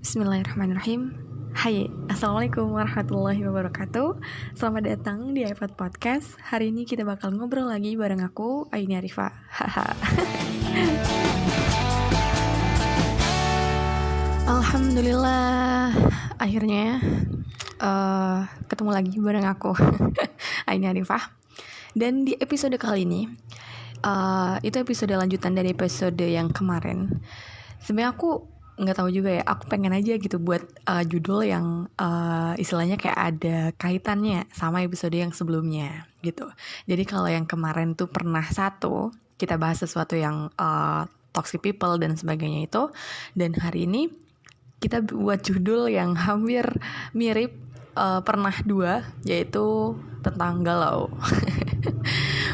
Bismillahirrahmanirrahim. Hai, Assalamualaikum warahmatullahi wabarakatuh. Selamat datang di iPod Podcast. Hari ini kita bakal ngobrol lagi bareng aku, Aini Arifah. Haha. Alhamdulillah, akhirnya ketemu lagi bareng aku, Aini Arifah. Dan di episode kali ini, itu episode lanjutan dari episode yang kemarin. Sebenarnya aku nggak tahu juga ya, aku pengen aja gitu buat judul yang istilahnya kayak ada kaitannya sama episode yang sebelumnya gitu. Jadi kalau yang kemarin tuh pernah kita bahas sesuatu yang toxic people dan sebagainya itu, dan hari ini kita buat judul yang hampir mirip pernah dua, yaitu tentang galau.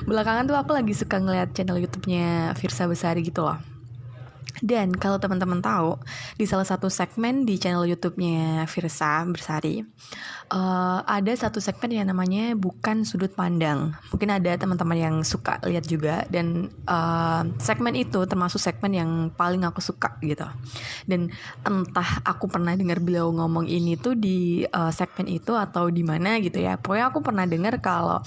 Belakangan tuh aku lagi suka ngeliat channel YouTube-nya Firsa Besari gitu loh. Dan kalau teman-teman tahu, di salah satu segmen di channel YouTube-nya Firsa Besari, ada satu segmen yang namanya Bukan Sudut Pandang. Mungkin ada teman-teman yang suka lihat juga, dan segmen itu termasuk segmen yang paling aku suka gitu. Dan entah aku pernah dengar beliau ngomong ini tuh di segmen itu atau di mana gitu ya. Pokoknya aku pernah dengar kalau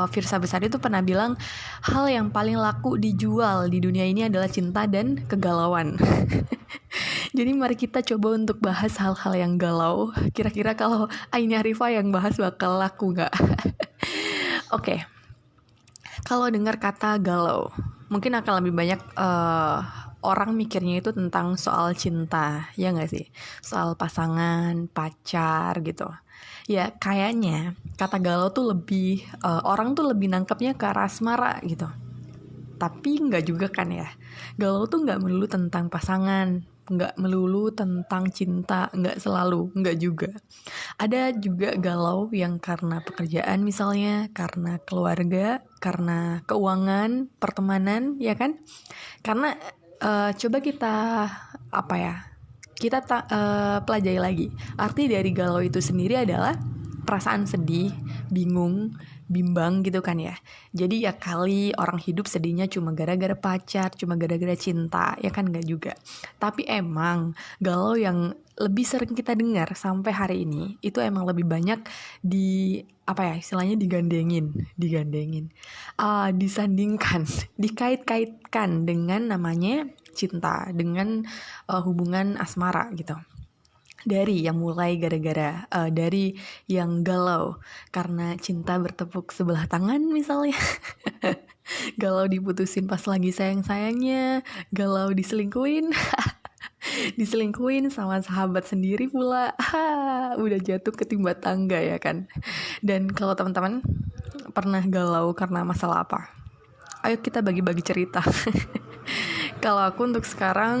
Firsa Besari itu pernah bilang hal yang paling laku dijual di dunia ini adalah cinta dan kegalauan. Jadi mari kita coba untuk bahas hal-hal yang galau. Kira-kira kalau Aini Arifah yang bahas bakal laku gak? Oke. Kalau dengar kata galau, mungkin akan lebih banyak orang mikirnya itu tentang soal cinta, ya gak sih? Soal pasangan, pacar gitu. Ya kayaknya kata galau tuh lebih, orang tuh lebih nangkepnya ke arah asmara gitu. Tapi nggak juga kan ya. Galau tuh nggak melulu tentang pasangan, nggak melulu tentang cinta, nggak selalu, nggak juga. Ada juga galau yang karena pekerjaan misalnya, karena keluarga, karena keuangan, pertemanan, ya kan? Karena coba kita kita pelajari lagi. Arti dari galau itu sendiri adalah perasaan sedih, bingung, bimbang gitu kan ya. Jadi ya kali orang hidup sedihnya cuma gara-gara pacar, cuma gara-gara cinta, ya kan gak juga. Tapi emang galau yang lebih sering kita dengar sampai hari ini itu emang lebih banyak istilahnya digandengin, disandingkan, dikait-kaitkan dengan namanya cinta, dengan hubungan asmara gitu. Dari yang mulai gara-gara dari yang galau karena cinta bertepuk sebelah tangan misalnya, galau diputusin pas lagi sayang-sayangnya, galau diselingkuhin, sama sahabat sendiri pula, udah jatuh ketimba tangga ya kan. Dan kalau teman-teman pernah galau karena masalah apa? Ayo kita bagi-bagi cerita. Kalau aku untuk sekarang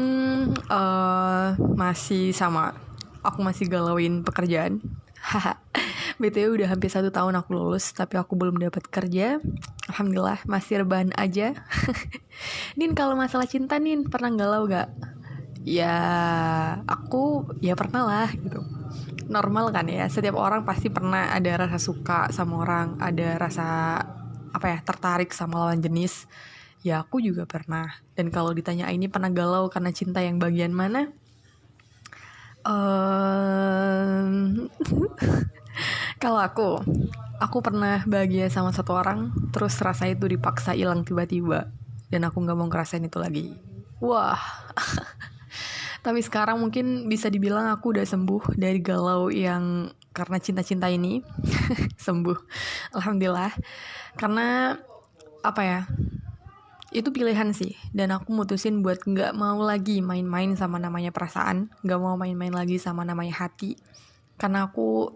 masih sama. Aku masih galauin pekerjaan. BTW udah hampir 1 tahun aku lulus, tapi aku belum dapat kerja. Alhamdulillah masih rebahan aja. Nin, kalau masalah cinta Nin, pernah galau gak? Ya aku ya pernah lah gitu. Normal kan ya, setiap orang pasti pernah ada rasa suka sama orang, ada rasa tertarik sama lawan jenis. Ya aku juga pernah. Dan kalau ditanya ini pernah galau karena cinta yang bagian mana? Kalau aku pernah bahagia sama satu orang, terus rasa itu dipaksa hilang tiba-tiba, dan aku nggak mau ngerasain itu lagi. Wah. Tapi sekarang mungkin bisa dibilang aku udah sembuh dari galau yang karena cinta-cinta ini. Sembuh, alhamdulillah. Karena itu pilihan sih, dan aku mutusin buat gak mau lagi main-main sama namanya perasaan, gak mau main-main lagi sama namanya hati, karena aku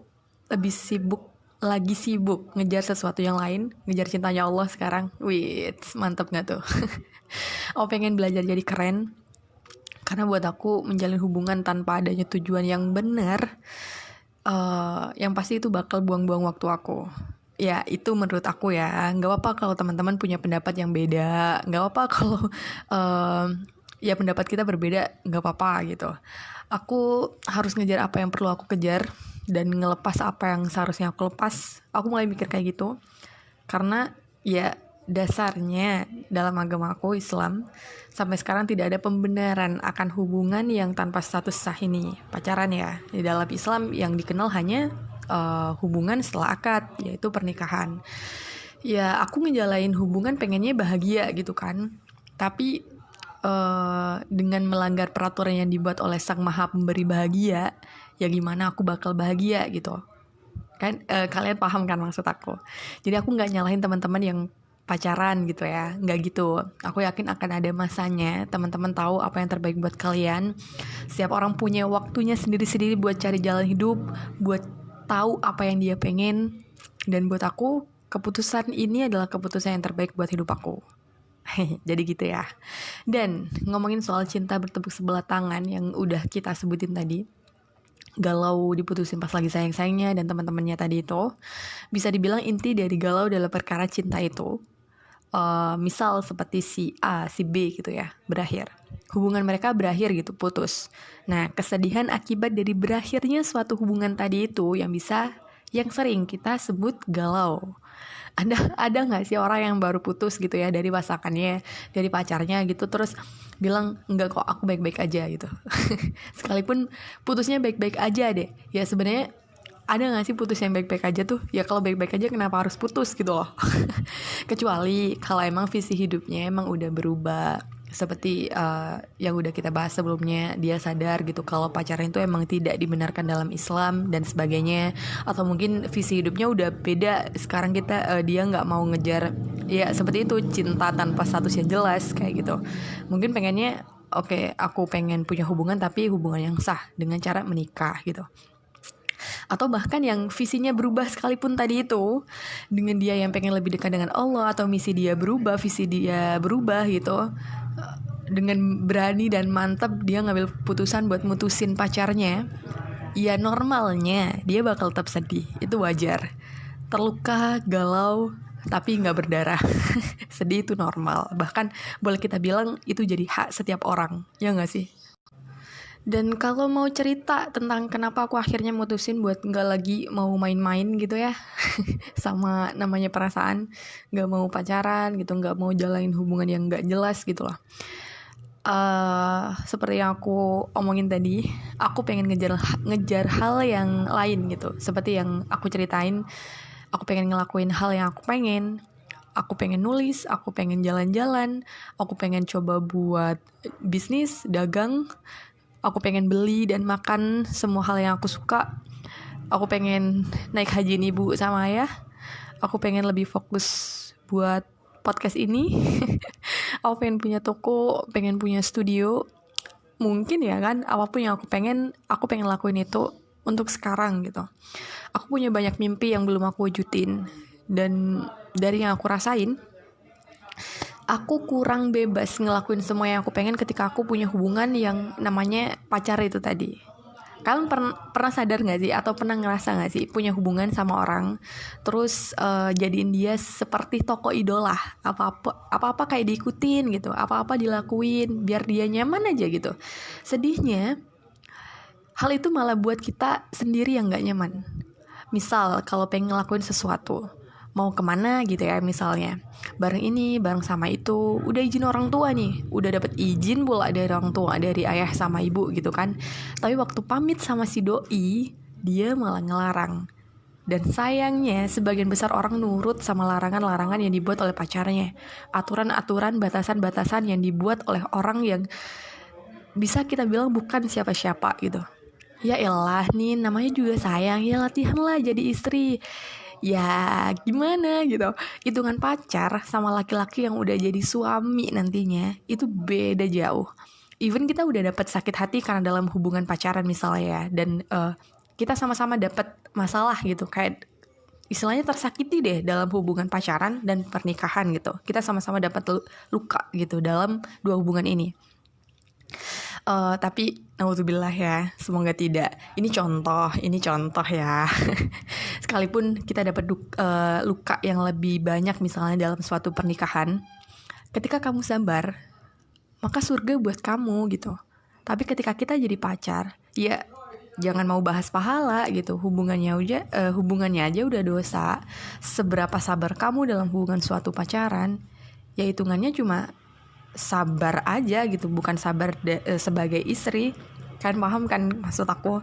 lagi sibuk ngejar sesuatu yang lain, ngejar cintanya Allah sekarang. Wih, mantep gak tuh? Aku pengen belajar jadi keren, karena buat aku menjalin hubungan tanpa adanya tujuan yang benar, yang pasti itu bakal buang-buang waktu aku. Ya itu menurut aku ya. Gak apa-apa kalau teman-teman punya pendapat yang beda, gak apa-apa kalau ya pendapat kita berbeda, gak apa-apa gitu. Aku harus ngejar apa yang perlu aku kejar, dan ngelepas apa yang seharusnya aku lepas. Aku mulai mikir kayak gitu karena ya dasarnya dalam agama aku Islam sampai sekarang tidak ada pembenaran akan hubungan yang tanpa status sah ini, pacaran ya. Di dalam Islam yang dikenal hanya hubungan setelah akad, yaitu pernikahan. Ya aku ngejalanin hubungan pengennya bahagia gitu kan, tapi dengan melanggar peraturan yang dibuat oleh Sang Maha Pemberi bahagia, ya gimana aku bakal bahagia gitu kan. Kalian paham kan maksud aku. Jadi aku nggak nyalahin teman-teman yang pacaran gitu ya, nggak gitu. Aku yakin akan ada masanya teman-teman tahu apa yang terbaik buat kalian. Setiap orang punya waktunya sendiri-sendiri buat cari jalan hidup, buat tahu apa yang dia pengen. Dan buat aku keputusan ini adalah keputusan yang terbaik buat hidup aku. Jadi gitu ya. Dan ngomongin soal cinta bertepuk sebelah tangan yang udah kita sebutin tadi, galau diputusin pas lagi sayang-sayangnya dan teman-temannya tadi itu, bisa dibilang inti dari galau dalam perkara cinta itu, misal seperti si A, si B gitu ya, berakhir. Hubungan mereka berakhir gitu, putus. Nah, kesedihan akibat dari berakhirnya suatu hubungan tadi itu yang sering kita sebut galau. Ada nggak sih orang yang baru putus gitu ya dari pasangannya, dari pacarnya gitu, terus bilang enggak kok aku baik-baik aja gitu. Sekalipun putusnya baik-baik aja deh, ya sebenarnya ada nggak sih putus yang baik-baik aja tuh? Ya kalau baik-baik aja kenapa harus putus gitu loh. Kecuali kalau emang visi hidupnya emang udah berubah, seperti yang udah kita bahas sebelumnya, dia sadar gitu kalau pacaran itu emang tidak dibenarkan dalam Islam dan sebagainya, atau mungkin visi hidupnya udah beda. Sekarang dia nggak mau ngejar ya seperti itu, cinta tanpa status yang jelas kayak gitu. Mungkin pengennya oke, aku pengen punya hubungan tapi hubungan yang sah dengan cara menikah gitu. Atau bahkan yang visinya berubah sekalipun tadi itu, dengan dia yang pengen lebih dekat dengan Allah, atau misi dia berubah, visi dia berubah gitu, dengan berani dan mantap dia ngambil putusan buat mutusin pacarnya, ya normalnya dia bakal tetap sedih, itu wajar. Terluka, galau, tapi nggak berdarah. Sedih itu normal, bahkan boleh kita bilang itu jadi hak setiap orang, ya nggak sih? Dan kalau mau cerita tentang kenapa aku akhirnya mutusin buat gak lagi mau main-main gitu ya sama namanya perasaan, gak mau pacaran gitu, gak mau jalanin hubungan yang gak jelas gitu lah. Seperti yang aku omongin tadi, aku pengen ngejar hal yang lain gitu. Seperti yang aku ceritain, aku pengen ngelakuin hal yang aku pengen. Aku pengen nulis, aku pengen jalan-jalan, aku pengen coba buat bisnis, dagang. Aku pengen beli dan makan semua hal yang aku suka. Aku pengen naik haji ibu sama ayah. Aku pengen lebih fokus buat podcast ini. Aku pengen punya toko, pengen punya studio. Mungkin ya kan, apapun yang aku pengen lakuin itu untuk sekarang gitu. Aku punya banyak mimpi yang belum aku wujudin. Dan dari yang aku rasain, aku kurang bebas ngelakuin semua yang aku pengen ketika aku punya hubungan yang namanya pacar itu tadi. Kalian pernah sadar gak sih, atau pernah ngerasa gak sih punya hubungan sama orang, terus jadiin dia seperti tokoh idola, apa-apa kayak diikutin gitu, apa-apa dilakuin biar dia nyaman aja gitu. Sedihnya, hal itu malah buat kita sendiri yang gak nyaman. Misal kalau pengen ngelakuin sesuatu, mau kemana gitu ya, misalnya bareng ini, bareng sama itu, udah izin orang tua nih, udah dapet izin pula dari orang tua, dari ayah sama ibu gitu kan. Tapi waktu pamit sama si doi, dia malah ngelarang. Dan sayangnya sebagian besar orang nurut sama larangan-larangan yang dibuat oleh pacarnya, aturan-aturan, batasan-batasan yang dibuat oleh orang yang bisa kita bilang bukan siapa-siapa gitu. Ya elah nih, namanya juga sayang, ya latihan lah jadi istri. Ya gimana gitu. Hitungan pacar sama laki-laki yang udah jadi suami nantinya itu beda jauh. Even kita udah dapat sakit hati karena dalam hubungan pacaran misalnya ya, dan kita sama-sama dapat masalah gitu, kayak istilahnya tersakiti deh dalam hubungan pacaran dan pernikahan gitu. Kita sama-sama dapat luka gitu dalam dua hubungan ini. Tapi naudzubillah ya, semoga tidak. Ini contoh ya. Sekalipun kita dapat luka yang lebih banyak misalnya dalam suatu pernikahan, ketika kamu sabar, maka surga buat kamu gitu. Tapi ketika kita jadi pacar, ya Jangan mau bahas pahala gitu. Hubungannya aja udah dosa. Seberapa sabar kamu dalam hubungan suatu pacaran, ya hitungannya cuma sabar aja gitu, bukan sabar sebagai istri. Kan paham kan maksud aku?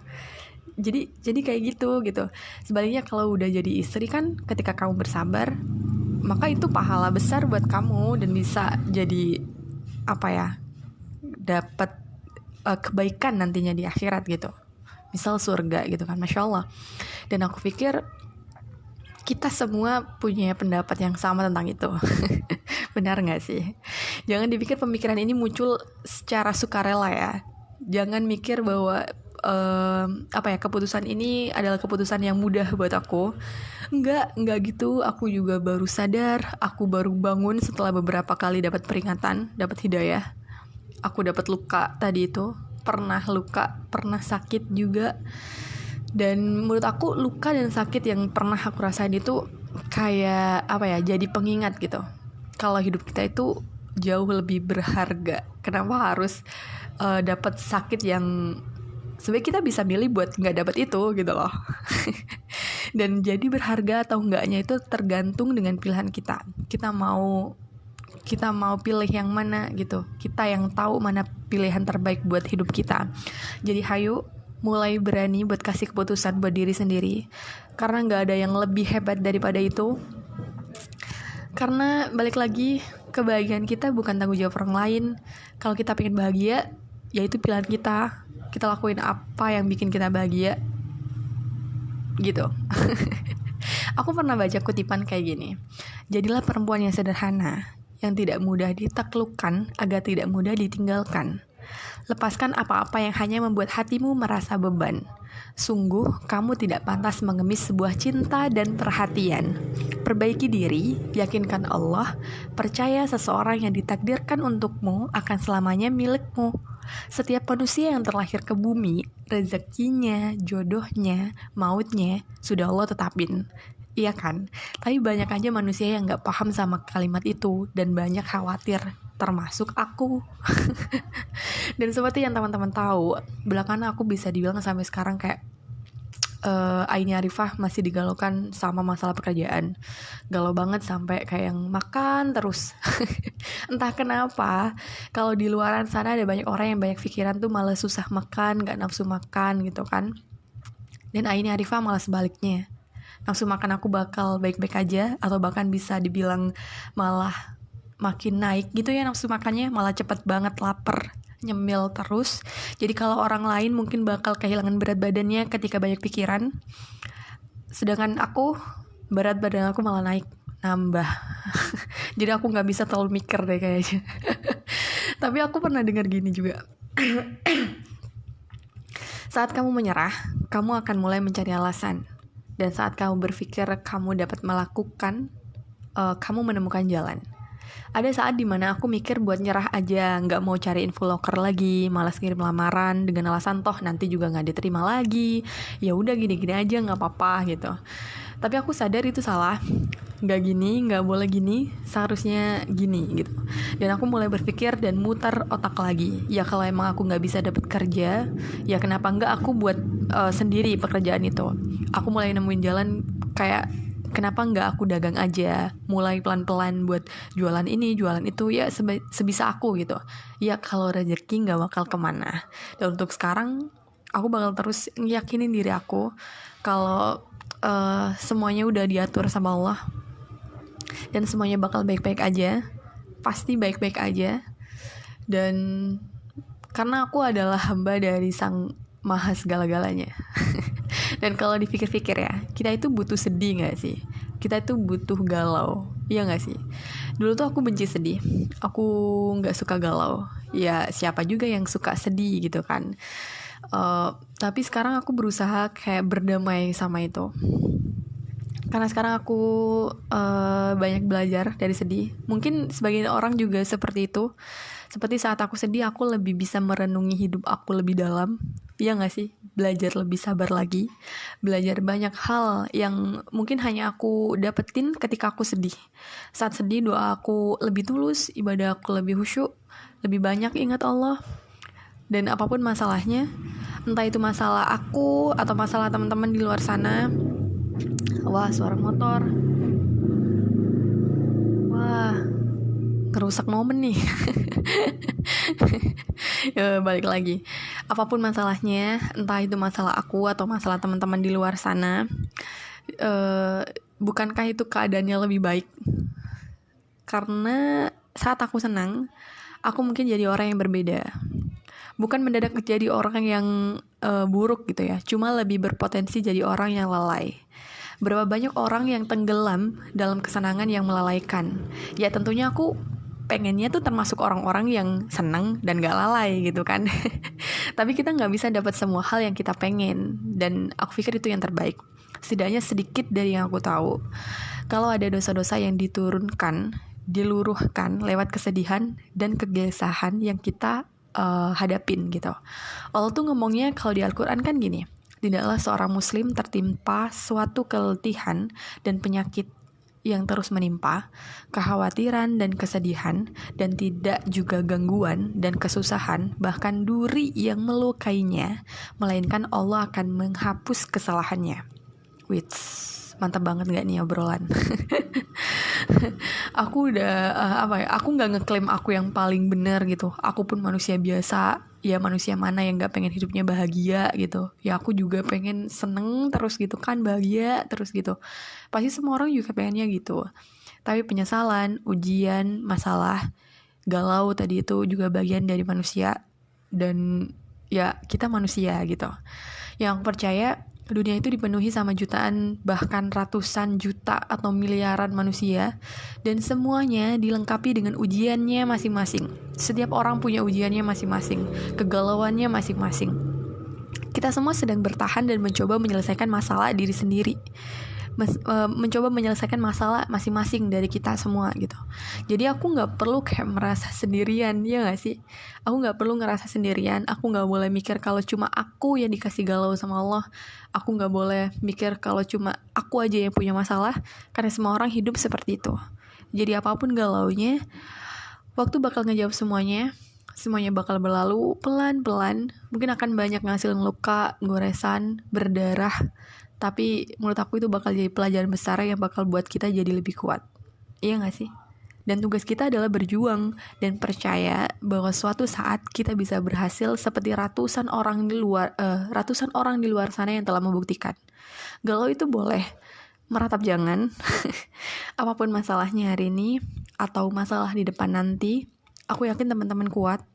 Jadi kayak gitu. Sebaliknya kalau udah jadi istri kan, ketika kamu bersabar, maka itu pahala besar buat kamu dan bisa jadi dapat kebaikan nantinya di akhirat gitu. Misal surga gitu kan, Masya Allah. Dan aku pikir kita semua punya pendapat yang sama tentang itu. Benar gak sih? Jangan dipikir pemikiran ini muncul secara sukarela ya. Jangan mikir bahwa keputusan ini adalah keputusan yang mudah buat aku. Enggak gitu. Aku juga baru sadar, aku baru bangun setelah beberapa kali dapat peringatan, dapat hidayah. Aku dapat luka tadi itu, pernah luka, pernah sakit juga. Dan menurut aku luka dan sakit yang pernah aku rasain itu kayak jadi pengingat gitu. Kalau hidup kita itu jauh lebih berharga. Kenapa harus dapat sakit yang sebenarnya kita bisa milih buat nggak dapat itu gitu loh. Dan jadi berharga atau enggaknya itu tergantung dengan pilihan kita. Kita mau pilih yang mana gitu. Kita yang tahu mana pilihan terbaik buat hidup kita. Jadi hayu mulai berani buat kasih keputusan buat diri sendiri, karena gak ada yang lebih hebat daripada itu. Karena balik lagi, kebahagiaan kita bukan tanggung jawab orang lain. Kalau kita pengen bahagia, ya itu pilihan kita. Kita lakuin apa yang bikin kita bahagia gitu. Aku pernah baca kutipan kayak gini, jadilah perempuan yang sederhana, yang tidak mudah ditaklukkan agar tidak mudah ditinggalkan. Lepaskan apa-apa yang hanya membuat hatimu merasa beban. Sungguh, kamu tidak pantas mengemis sebuah cinta dan perhatian. Perbaiki diri, yakinkan Allah, percaya seseorang yang ditakdirkan untukmu akan selamanya milikmu. Setiap manusia yang terlahir ke bumi, rezekinya, jodohnya, mautnya, sudah Allah tetapin. Iya kan? Tapi banyak aja manusia yang gak paham sama kalimat itu dan banyak khawatir, termasuk aku. Dan seperti yang teman-teman tahu, belakangan aku bisa dibilang sampai sekarang kayak Aini Arifah masih digalaukan sama masalah pekerjaan. Galau banget sampai kayak yang makan terus. Entah kenapa, kalau di luaran sana ada banyak orang yang banyak pikiran tuh malah susah makan, gak nafsu makan gitu kan. Dan Aini Arifah malah sebaliknya. Nafsu makan aku bakal baik-baik aja, atau bahkan bisa dibilang malah makin naik gitu ya nafsu makannya, malah cepet banget lapar, nyemil terus. Jadi kalau orang lain mungkin bakal kehilangan berat badannya ketika banyak pikiran, sedangkan aku, berat badan aku malah naik, nambah. Jadi aku gak bisa terlalu mikir deh kayaknya. Tapi aku pernah dengar gini juga. Saat kamu menyerah, kamu akan mulai mencari alasan. Dan saat kamu berpikir kamu dapat melakukan, kamu menemukan jalan. Ada saat dimana aku mikir buat nyerah aja, gak mau cari info loker lagi, malas ngirim lamaran dengan alasan toh nanti juga gak diterima lagi. Ya udah gini-gini aja, gak apa-apa gitu. Tapi aku sadar itu salah. Gak gini, gak boleh gini, seharusnya gini gitu. Dan aku mulai berpikir dan mutar otak lagi. Ya kalau emang aku gak bisa dapet kerja, ya kenapa gak aku buat sendiri pekerjaan itu. Aku mulai nemuin jalan kayak kenapa nggak aku dagang aja, mulai pelan-pelan buat jualan ini, jualan itu, ya sebisa aku gitu. Ya kalau rezeki nggak bakal kemana. Dan untuk sekarang, aku bakal terus yakinin diri aku kalau semuanya udah diatur sama Allah. Dan semuanya bakal baik-baik aja, pasti baik-baik aja. Dan karena aku adalah hamba dari Sang Maha segala-galanya. Dan kalau dipikir-pikir ya, kita itu butuh sedih gak sih? Kita itu butuh galau, iya gak sih? Dulu tuh aku benci sedih, aku gak suka galau. Ya siapa juga yang suka sedih gitu kan. Tapi sekarang aku berusaha kayak berdamai sama itu. Karena sekarang aku banyak belajar dari sedih. Mungkin sebagian orang juga seperti itu. Seperti saat aku sedih, aku lebih bisa merenungi hidup aku lebih dalam. Iya gak sih? Belajar lebih sabar lagi. Belajar banyak hal yang mungkin hanya aku dapetin ketika aku sedih. Saat sedih, doa aku lebih tulus, ibadah aku lebih khusyuk, lebih banyak ingat Allah. Dan apapun masalahnya, entah itu masalah aku atau masalah teman-teman di luar sana. Wah, suara motor. Wah, ngerusak momen nih. Ya, balik lagi. Apapun masalahnya, entah itu masalah aku atau masalah teman-teman di luar sana, bukankah itu keadaannya lebih baik? Karena saat aku senang, aku mungkin jadi orang yang berbeda. Bukan mendadak jadi orang yang buruk gitu ya, cuma lebih berpotensi jadi orang yang lalai. Berapa banyak orang yang tenggelam dalam kesenangan yang melalaikan. Ya tentunya aku pengennya tuh termasuk orang-orang yang senang dan gak lalai gitu kan. Tapi kita gak bisa dapat semua hal yang kita pengen. Dan aku pikir itu yang terbaik. Setidaknya sedikit dari yang aku tahu. Kalau ada dosa-dosa yang diluruhkan lewat kesedihan dan kegelisahan yang kita hadapin gitu. Allah tuh ngomongnya kalau di Al-Quran kan gini, tidaklah seorang muslim tertimpa suatu keletihan dan penyakit yang terus menimpa, kekhawatiran dan kesedihan, dan tidak juga gangguan dan kesusahan, bahkan duri yang melukainya, melainkan Allah akan menghapus kesalahannya. Mantap banget gak nih obrolan? Aku udah aku nggak ngeklaim aku yang paling benar gitu. Aku pun manusia biasa. Ya manusia mana yang nggak pengen hidupnya bahagia gitu. Ya aku juga pengen seneng terus gitu kan, bahagia terus gitu. Pasti semua orang juga pengennya gitu. Tapi penyesalan, ujian, masalah, galau tadi itu juga bagian dari manusia. Dan ya kita manusia gitu. Yang percaya dunia itu dipenuhi sama jutaan, bahkan ratusan juta atau miliaran manusia, dan semuanya dilengkapi dengan ujiannya masing-masing. Setiap orang punya ujiannya masing-masing, kegalauannya masing-masing. Kita semua sedang bertahan dan mencoba menyelesaikan masalah diri sendiri, mencoba menyelesaikan masalah masing-masing dari kita semua gitu. Jadi aku nggak perlu kayak merasa sendirian, ya nggak sih? Aku nggak perlu ngerasa sendirian. Aku nggak boleh mikir kalau cuma aku yang dikasih galau sama Allah. Aku nggak boleh mikir kalau cuma aku aja yang punya masalah, karena semua orang hidup seperti itu. Jadi apapun galaunya, waktu bakal ngejawab semuanya. Semuanya bakal berlalu pelan-pelan. Mungkin akan banyak ngasilin luka, goresan, berdarah. Tapi menurut aku itu bakal jadi pelajaran besar yang bakal buat kita jadi lebih kuat. Iya gak sih? Dan tugas kita adalah berjuang dan percaya bahwa suatu saat kita bisa berhasil seperti ratusan orang di luar sana yang telah membuktikan. Galau itu boleh, meratap jangan. Apapun masalahnya hari ini atau masalah di depan nanti, aku yakin teman-teman kuat.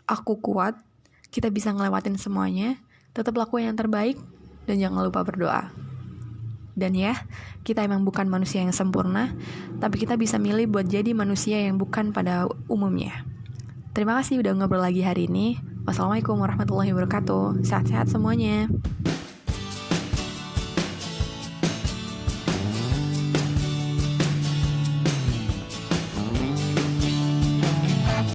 Aku kuat. Kita bisa ngelewatin semuanya. Tetap lakukan yang terbaik. Dan jangan lupa berdoa. Dan ya, kita emang bukan manusia yang sempurna, tapi kita bisa milih buat jadi manusia yang bukan pada umumnya. Terima kasih udah ngobrol lagi hari ini. Wassalamualaikum warahmatullahi wabarakatuh. Sehat-sehat semuanya.